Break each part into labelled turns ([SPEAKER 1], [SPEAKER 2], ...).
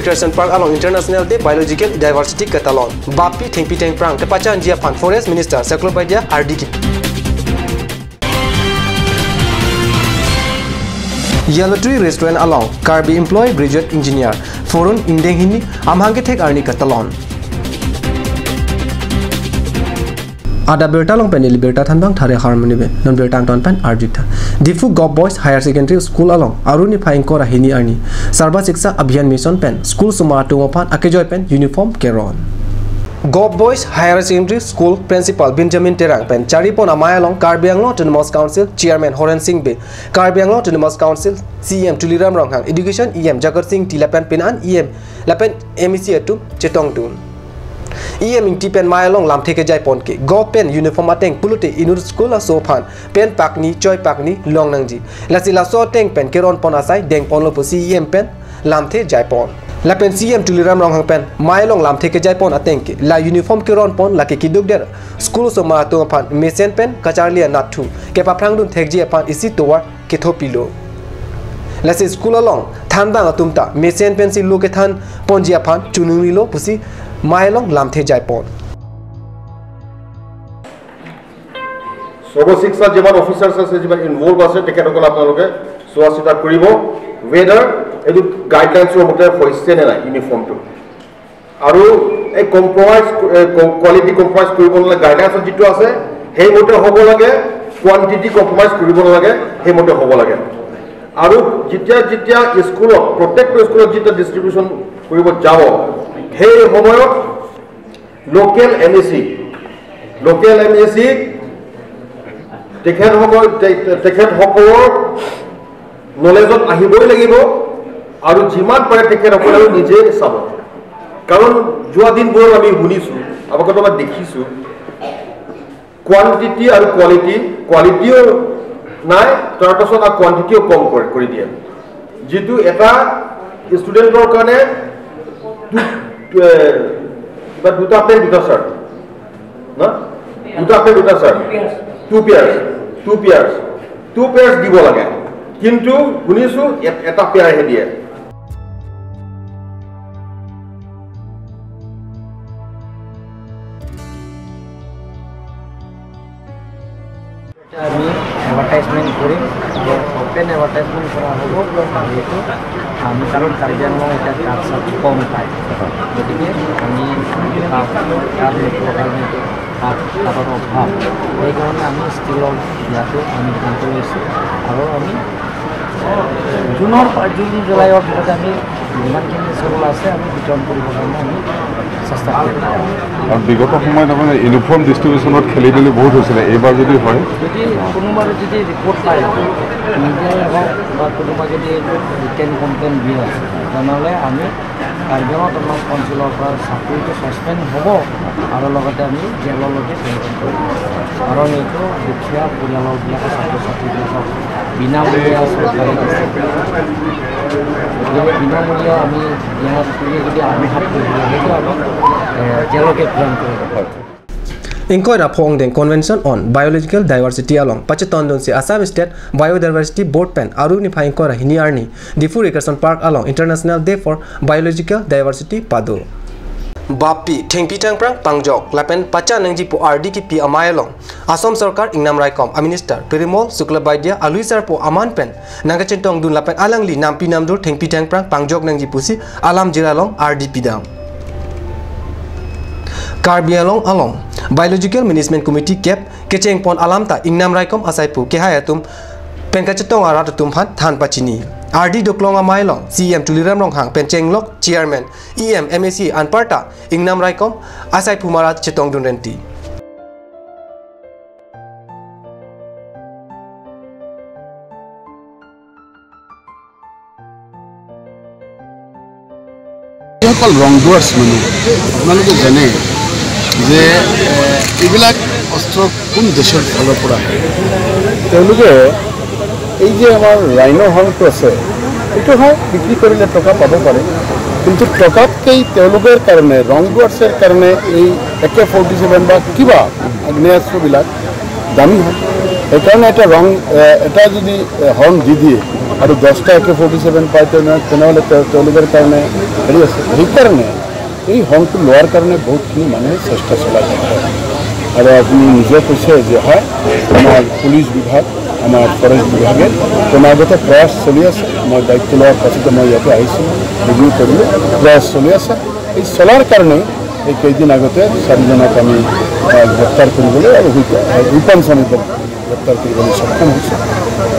[SPEAKER 1] Recreation Park along International Day Biological Diversity Catalan. Bapi Tengpi Teng Prang Kepacan Jia Pan Forest Minister Seklobadia RD. Yellow Tree Restaurant along Karbi Employee Graduate Engineer Forun Indehini Amhange Tek Arni Catalan. Ada berta long pen liberta thanbang thare harmony be non berta ton pen arjita Difu Gop Boys Higher Secondary School along Aruni Phaing Kora Hini Arni Sarva Shiksha Abhiyan Mission pen School Suma Tungopan Akejoy pen uniform keron Gop Boys Higher Secondary School Principal Benjamin Terang pen Charipon Amaya along Karbi Anglong Autonomous Council Chairman Horan Singh be Karbi Anglong Autonomous Council CM Tuliram Ronghang Education EM Jagar Singh Tilapan Penan EM Lapen MEC atu Chetong Tun EM in Tipen Myalong Lam take a Jaipon ke Go pen uniform ateng pulute inur school a sopan pen pakni choi pakni long nangji lasila so teng pen keron ponasai deng ponlo pusi EM pen lam the Jaipon la pen CM Tuliram Ronghang pen Myalong lam take a Jaipon ateng ke la uniform keron pon la ke kiduk der school so ma to pan mesen pen kacharlia natu ke paprang dun thekji apan isi towa ke thopilo lasi school along thandang atumta mesen pen si lo ke than ponji apan chunuri lo pusi Myalong Lamthe Jaipon.
[SPEAKER 2] Sobo Shiksha Jiban officers are Jiban involved as a technical apology, so as it a Kuribo, whether edu guidelines or motor for his uniform to. Aru a compromise quality compromise Kuribo guidelines of Jituase, hey motor hobolage, quantity compromise Kuribo lage, hey motor hobolage. Aru Jitya school of protect the school of Jita distribution Kuribo Javo. Hey homoyo local MEC tekhet hokolor knowledge of ahiboi lagibo aru jiman pare tekhet hokolor nije sabo karon joa din bor ami hunisu abakoto ma dekhisu quantity aru quality nai tarpason a quantity kom kori dia jitu eta student or kane but duta pen duta shirt na duta pen duta shirt two pairs dibo lage kintu hunisu eta pair he die
[SPEAKER 3] আমি advertisement করি open advertisement করা হলো যেহেতু আমি কারণ কার্যালয় এটা কাজ কম পাই গতিকে আমি কারণ অভাৱ সেইকাৰণে আমি ষ্টিলৰ ইয়াতো আমি সিদ্ধান্ত লৈছোঁ আৰু আমি জুন জুলাইৰ ভিতৰত আমি যিমানখিনি চল আছে আমি বিতৰণ কৰিবৰ কাৰণে আমি চেষ্টা কৰিম
[SPEAKER 4] আৰু বিগত সময়ত মানে ইউনিফৰ্ম ডিষ্ট্ৰিবিউশ্যনত খেলি মেলি বহুত হৈছিলে এইবাৰ যদি হয়
[SPEAKER 3] যদি কোনোবাই যদি ৰিপৰ্ট পায় নিজে হওক বা কোনোবা যদি ৰিটেন কমপ্লেইন দিয়ে তেনেহ'লে আমি কাৰ্যালয়ত আমাৰ অঞ্চলৰ পৰা চাকৰিটো ছাছপেণ্ড হ'ব আৰু লগতে আমি জেললৈকে প্ৰেৰণ কৰিম কাৰণ এইটো দুখীয়া পৰিয়ালৰবিলাকে ছাত্ৰ ছাত্ৰীবিলাকক বিনামূলীয়া চৰকাৰী বিনামূলীয়া আমি ইয়াত যদি আত্মঘাত কৰিব সেইটো আমি জেললৈকে প্ৰেৰণ কৰিব পাৰোঁ
[SPEAKER 1] Inquire upon the Convention on Biological Diversity along Pachetondon se Assam State Biodiversity Board pen Aruni Phaing Kora Hini Arni Difu Recreation Park along International Day for Biological Diversity Padu Bapi Tengpi Teng Prang Pangjok Lapen Pacha Nangji po RD ki pi amay along Assam Sarkar Ingnam Raikom a Minister Perimol Suklabaidia Aluisar po aman pen Nangachentong dun lapen alangli nampi namdur Tengpi Teng Prang Pangjok Nangji pusi alam jiralong RD pidam Karbi along Biological Management Committee Cap Kecheng Pon Alamta Ingnam Raikom Asaipu Kehayatum Penkachetong Aratatum Han Than Pachini RD Doklonga Mailong CM Tuliram Ronghang Pencheng Lok Chairman EM MAC Anparta Ingnam Raikom Asaipu Marat Chetong Dunrenti
[SPEAKER 4] সকল ৰংডুৱাৰ্ছ মানুহ আপোনালোকে জানে যে এইবিলাক অস্ত্ৰ কোন দেশৰ ফালৰ পৰা তেওঁলোকে এই যে আমাৰ ৰাইনো হৰ্ণটো আছে এইটো হয় বিক্ৰী কৰিলে টকা পাব পাৰে কিন্তু টকাতকৈ তেওঁলোকৰ কাৰণে ৰংডুৱাৰ্ছৰ কাৰণে এই AK-47 বা কিবা আগ্নেয়াস্ত্ৰবিলাক দামী হয় সেইকাৰণে এটা যদি হৰ্ণ দি দিয়ে আৰু 10টা AK-47 পায় তেনেহ'লে তেওঁলোকৰ কাৰণে হেৰি আছে সেইকাৰণে এই হংটো লোৱাৰ কাৰণে বহুতখিনি মানুহে চেষ্টা চলাই থাকে আৰু আপুনি নিজে কৈছে যে হয় আমাৰ পুলিচ বিভাগ আমাৰ ফৰেষ্ট বিভাগে ক্ৰমাগত প্ৰয়াস চলি আছে মই দায়িত্ব লোৱাৰ পাছতে মই ইয়াতে আহিছিলোঁ ৰিভিউ কৰিলোঁ প্ৰয়াস চলি আছে এই চলাৰ কাৰণে এই কেইদিন আগতে 4জনক আমি গ্ৰেপ্তাৰ কৰিবলৈ আৰু ৱেপন সমেত গ্ৰেপ্তাৰ কৰিবলৈ সক্ষম হৈছোঁ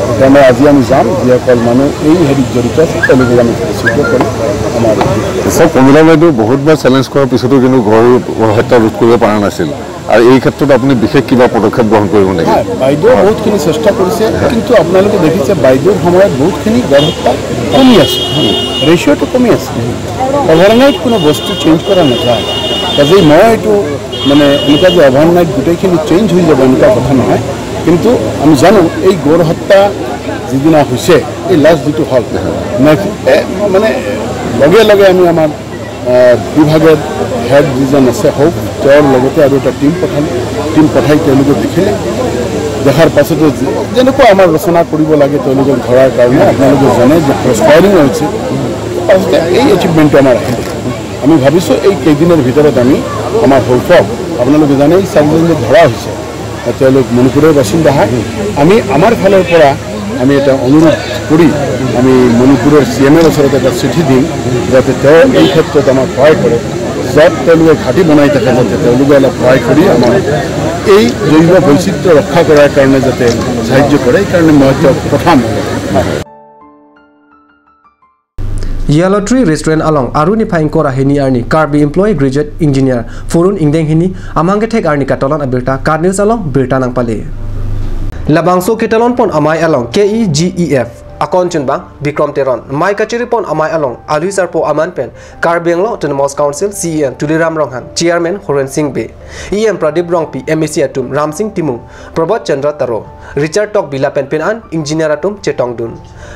[SPEAKER 4] সেইকাৰণে আজি আমি যাম যিসকল মানুহ এই হেৰিত জড়িত আছে তেওঁলোকক আমি চিদ্ধ কৰি আমাৰ
[SPEAKER 5] চব কমিলা বাইদেউ বহুতবাৰ চেলেঞ্জ কৰাৰ পিছতো কিন্তু ঘৰ হত্যা ৰোধ কৰিব পৰা নাছিল আৰু এই ক্ষেত্ৰত আপুনি বিশেষ কিবা পদক্ষেপ গ্ৰহণ কৰিব নেকি
[SPEAKER 4] বাইদেউ বহুতখিনি চেষ্টা কৰিছে কিন্তু আপোনালোকে দেখিছে বাইদেউৰ সময়ত বহুতখিনি গড় হত্যা কমি আছে ৰেচিঅ'টো কমি আছে অভাৰনাইট কোনো বস্তু চেঞ্জ কৰা নাযায় কাজেই মই এইটো মানে এনেকুৱা যে অভাৰনাইট গোটেইখিনি চেঞ্জ হৈ যাব এনেকুৱা কথা নহয় কিন্তু আমি জানো এই গড় হত্যা যিদিনা হৈছে এই লাষ্ট যিটো হ'ল মানে লগে লগে আমি আমাৰ বিভাগৰ হেড যিজন আছে হওক তেওঁৰ লগতে আৰু এটা টিম পঠাই তেওঁলোকে দেখিলে দেখাৰ পাছতে যেনেকুৱা আমাৰ ৰচনা কৰিব লাগে তেওঁলোকক ধৰাৰ কাৰণে আপোনালোকে জানে যে ফায়াৰিং হৈছে পাছতে এই এচিভমেণ্টটো আমাৰ আহিলে আমি ভাবিছোঁ এই কেইদিনৰ ভিতৰত আমি আমাৰ সৌফক আপোনালোকে জানে এই 4জন যে ধৰা হৈছে তেওঁলোক মণিপুৰৰ বাসিন্দা হয় আমি আমাৰ ফালৰ পৰা আমি এটা অনুৰোধ কৰি আমি মণিপুৰৰ CMৰ ওচৰত এটা চিঠি দিম যাতে তেওঁ এই ক্ষেত্ৰত আমাক সহায় কৰে য'ত তেওঁলোকে ঘাটি বনাই থাকে যাতে তেওঁলোকে অলপ সহায় কৰি আমাৰ এই জৈৱ বৈচিত্ৰ্য ৰক্ষা কৰাৰ কাৰণে যাতে সাহায্য কৰে সেইকাৰণে মই তেওঁক পঠাম
[SPEAKER 1] Yellow Tree Restaurant along Aruni Pine Kora Hini Arni Karbi employee graduate engineer Furun Ingdeng Hini Amangetek Arni Katolan Abirta Cardinals along Birta Nang Pale Labangso Ketalon Pon Amai along KEGEF Akonchin Bang Bikram Teron Mai Kachiri Pon Amai along Aluisar Po Aman Pen Karbiang Law Autonomous Council CEN Tuliram Ronghan Chairman Horen Singh Be EM Pradip Rongpi MSc Atum Ram Singh Timung Prabhat Chandra Taro Richard Tok Bila Pen Pen An Engineer Atum Chetong Dun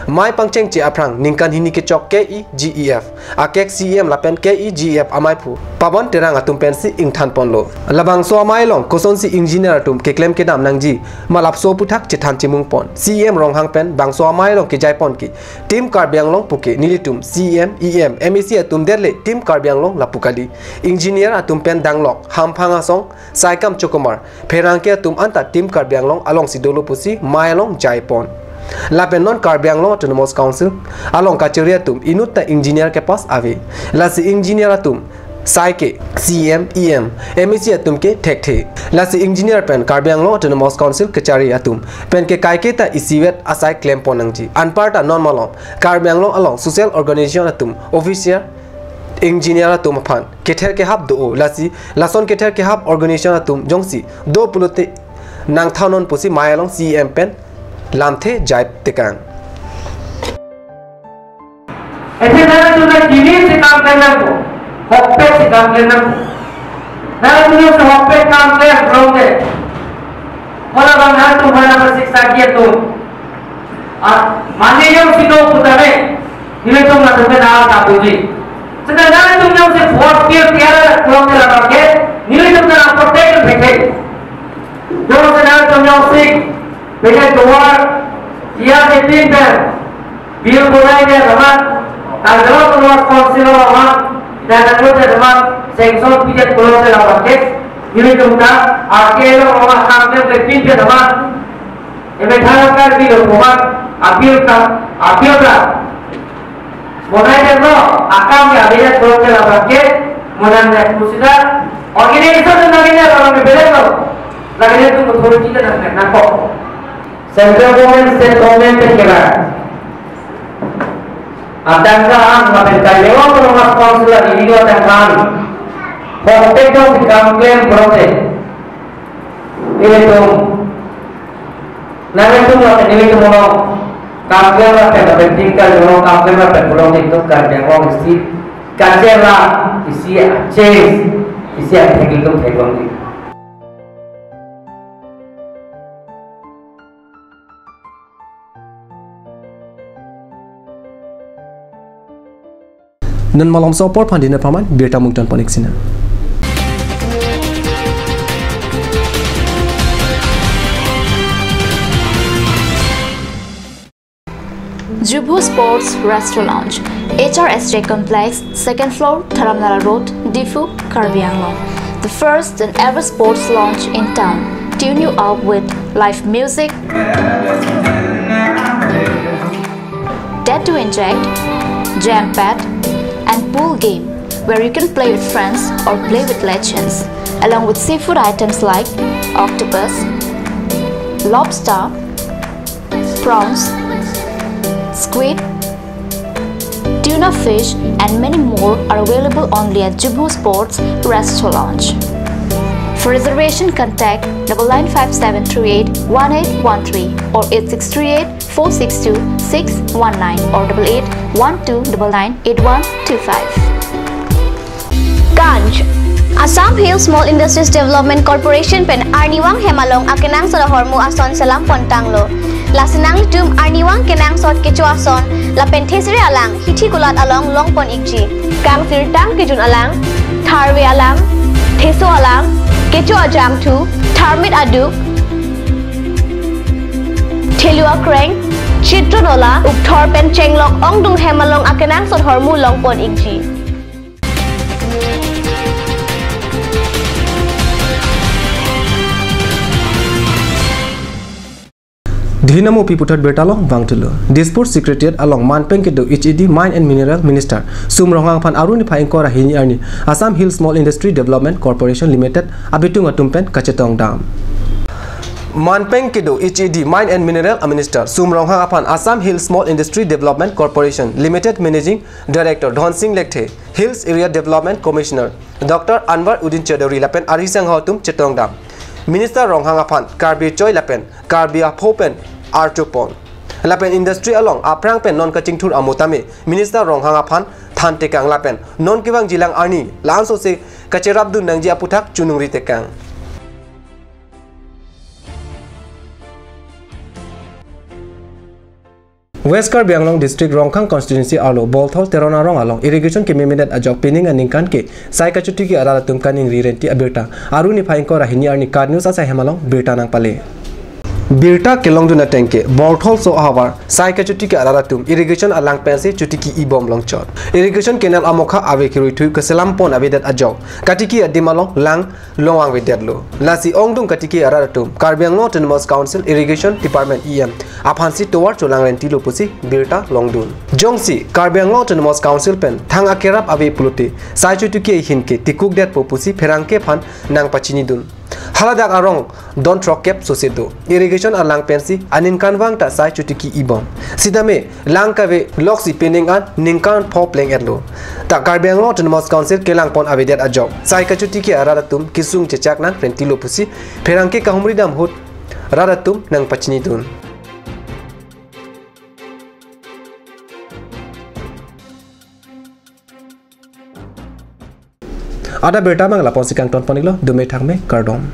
[SPEAKER 1] Mai Pangcheng Chi Aprang Ningkan Hini Kechok KEGEF Akek CEM Lapen KEGEF Amai Pu Paban Terang Atum Pensi Ingthan Ponlo Labang So Amai Long Koson Si Engineer Atum Keklem Kedam Nangji Malap So Putak Chetan Chimung Pon CEM Ronghang Pen Bang So Amai Long Kijai Pon Ki Team Karbiang Long Puke Nilitum CEM EM MEC Atum Derle Team Karbiang Long Lapukali Engineer Atum Pen Danglok Hampanga Song Saikam Chokomar Perangke Atum Anta Team Karbiang Long Along Sidolo Pusi Mai Long Jai Pon Lapen non Karbiang Law Autonomous Council along Kacheria Tum Inuta Engineer ke pas ave Lasi Engineer Atum Saike CM EM MEC Atum ke Tekte Lasi Engineer Pen Karbiang Law Autonomous Council Kachari Atum Pen ke Kaike ta Isiwet Asai Claim Ponangji Anparta non malom Karbiang Law along Social Organization Atum Official Engineer Atum Pan Keter ke hab do Lasi Lason Keter ke hab Organization Atum Jongsi do pulote Nang Thanon Pusi Mayalong CM Pen Lamthe Jaip Tekang
[SPEAKER 6] ऐसे ना तुम्हें जीवी से काम करना को हॉपे से काम करना को ना तुम्हें उस हॉपे काम कर रोगे वाला बंदा तुम्हारा पर शिक्षा किया तुम और माने जो सिद्धो पुतारे निले तुम ना तुम्हें नाल काटूंगी सेटा ना तुमने उसे फोर्स किया रोगे लगा के निले तुमने ना प्रोटेक्ट बैठे जो से ना तुमने उसे बेटे दोबार किया देतीन पर बिल बोलाई दे Raman Kalau keluar konsil orang dan aku terima sengsor pijat keluar dari paket ini juga akhirnya orang sampai berpindah ke teman ini thalakan di rumah apil lah mulai dari akam yang ada keluar dari paket mulai dari musida organisasi lagi orang berbeda lagi itu betul tidak nak kok central government state government terkena Adakah mereka lewat rumah konsulat ini akan protektor dikampen protek itu nanti itu mau ini itu mau kampen apa penting kalau mau kampen apa pulang itu kerja orang isi kerja lah isi teknik itu teknologi
[SPEAKER 1] Nan malam sopor pandina paman Birta Mungtan Poniksina
[SPEAKER 7] Jubu Sports Restaurant Lounge, HRSJ Complex, 2nd floor, Dharamnala Road, Difu, Karbi Anglong. The first and ever sports lounge in town. Tune you up with live music, Dare to Inject, Jam Pad, and pool game, where you can play with friends or play with legends, along with seafood items like octopus, lobster, prawns, squid, tuna fish, and many more are available only at Jubu Sports Restaurant Lounge. For reservation, contact 9957381813 or 8638462619 or 8812998125.
[SPEAKER 8] Ganj Assam Hill Small Industries Development Corporation pen Arniwang Hemalong akenang sa hormu ason salam pontanglo. Lasinang litum Arniwang kenang sot kecu ason la penthesire alang hithi kulat along longpon ikji. Kang sirtang kijun alang tharwe alang theso alang kecu ajam tu tharmit aduk thelua kreng chitronola ukthor pen chenglok ongdung hemalong akenang sot hormu longpon ikji.
[SPEAKER 1] Dhinamo Piputat Bertalong Bangtulo. Dispute Secretariat along Manpeng Kedo HED Mine and Mineral Minister Sumrohang Pan Aruni Phaingkora Hini Arni Assam Hill Small Industry Development Corporation Limited Abitung Atumpen Kachetong Dam. Manpeng Kedo HED Mine and Mineral Minister Sumrohang Pan Assam Hill Small Industry Development Corporation Limited Managing Director Dhon Singh Lekte Hills Area Development Commissioner Dr. Anwar Uddin Chaudhary Lapen Arisang Hautum Chetong Dam. Minister Ronghang Apan Karbi Choi Lapen Karbi Aphopen Archupon Lapen Industry along Aprang Pen non kaching thur amutame Minister Ronghang Apan Than Tekang Lapen non Kibang Jilang Arni Lanso se Kacherabdu Nangji Aputak Chunungri Tekang. West Karbi Anglong District Rongkhang Constituency Arlo Bolthol Terona Rong along irrigation ke memedat ajok pining aning kan ke sai kachuti ki arala tum kaning rirenti abirta aruni phaingkora hini arni card news asa hemalong birta nang pale birta kelong duna tanke Bolthol so havar sai kachuti ki arala tum irrigation alang pense chuti ki ibom long chot irrigation canal amokha ave kirui thu keselam pon abedat ajok katiki adimalong lang longwang vedetlo lasi ongdung katiki arala tum Karbi Anglong Autonomous Council Irrigation Department EM Aphansi towar cholang renti lopusi birta longdun jongsi Karbi Anglong Autonomous Council pen thang akerap ave puluti sai chutuki hinke tikuk det popusi pherangke phan nang pachini dun haladak arong don trokep sosedo irrigation alang pensi anin kanwang ta sai chutuki ibom sidame lang kave loksi pening an ningkan pop leng etlo ta Karbi Anglong Autonomous Council kelang pon avedet ajok sai kachutiki araratum kisung chechak nang renti lopusi pherangke kahumri dam hut raratum nang pachini dun. Ada berita mangla ponsi kang ton ponilo dume thangme kardom.